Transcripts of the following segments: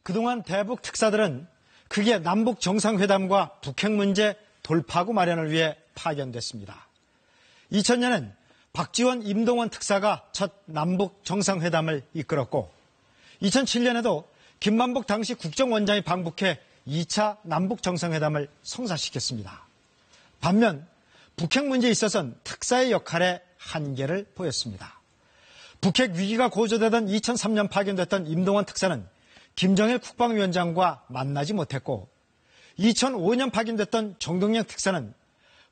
그동안 대북 특사들은 그게 남북 정상회담과 북핵 문제 돌파구 마련을 위해 파견됐습니다. 2000년엔 박지원, 임동원 특사가 첫 남북 정상회담을 이끌었고 2007년에도 김만복 당시 국정원장이 방북해 2차 남북 정상회담을 성사시켰습니다. 반면 북핵 문제에 있어서는 특사의 역할에 한계를 보였습니다. 북핵 위기가 고조되던 2003년 파견됐던 임동원 특사는 김정일 국방위원장과 만나지 못했고 2005년 파견됐던 정동영 특사는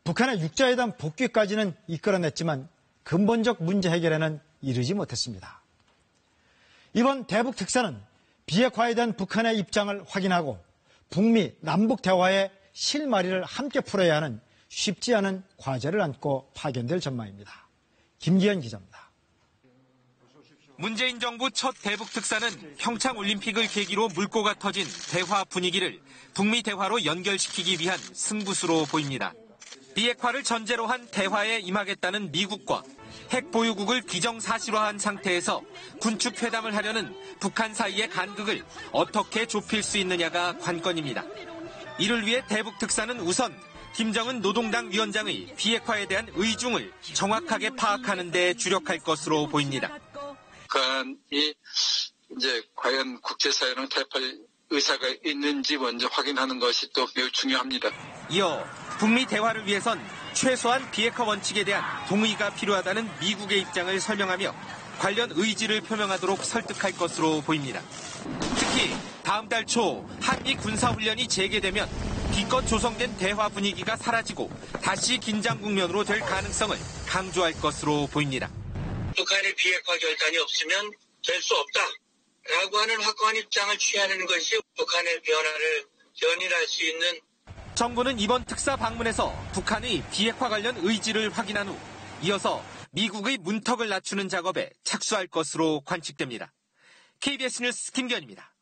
북한의 육자회담 복귀까지는 이끌어냈지만 근본적 문제 해결에는 이르지 못했습니다. 이번 대북 특사는 비핵화에 대한 북한의 입장을 확인하고 북미 남북 대화의 실마리를 함께 풀어야 하는 쉽지 않은 과제를 안고 파견될 전망입니다. 김기현 기자입니다. 문재인 정부 첫 대북 특사는 평창올림픽을 계기로 물꼬가 터진 대화 분위기를 북미 대화로 연결시키기 위한 승부수로 보입니다. 비핵화를 전제로 한 대화에 임하겠다는 미국과 핵 보유국을 기정사실화한 상태에서 군축 회담을 하려는 북한 사이의 간극을 어떻게 좁힐 수 있느냐가 관건입니다. 이를 위해 대북 특사는 우선 김정은 노동당 위원장의 비핵화에 대한 의중을 정확하게 파악하는 데 주력할 것으로 보입니다. 북한이 이제 과연 국제사회랑 타협할 의사가 있는지 먼저 확인하는 것이 또 매우 중요합니다. 이어 북미 대화를 위해선 최소한 비핵화 원칙에 대한 동의가 필요하다는 미국의 입장을 설명하며 관련 의지를 표명하도록 설득할 것으로 보입니다. 특히 다음 달 초 한미 군사훈련이 재개되면 기껏 조성된 대화 분위기가 사라지고 다시 긴장 국면으로 될 가능성을 강조할 것으로 보입니다. 북한의 비핵화 결단이 없으면 될 수 없다라고 하는 확고한 입장을 취하는 것이 북한의 변화를 견인할 수 있는. 정부는 이번 특사 방문에서 북한의 비핵화 관련 의지를 확인한 후 이어서 미국의 문턱을 낮추는 작업에 착수할 것으로 관측됩니다. KBS 뉴스 김기현입니다.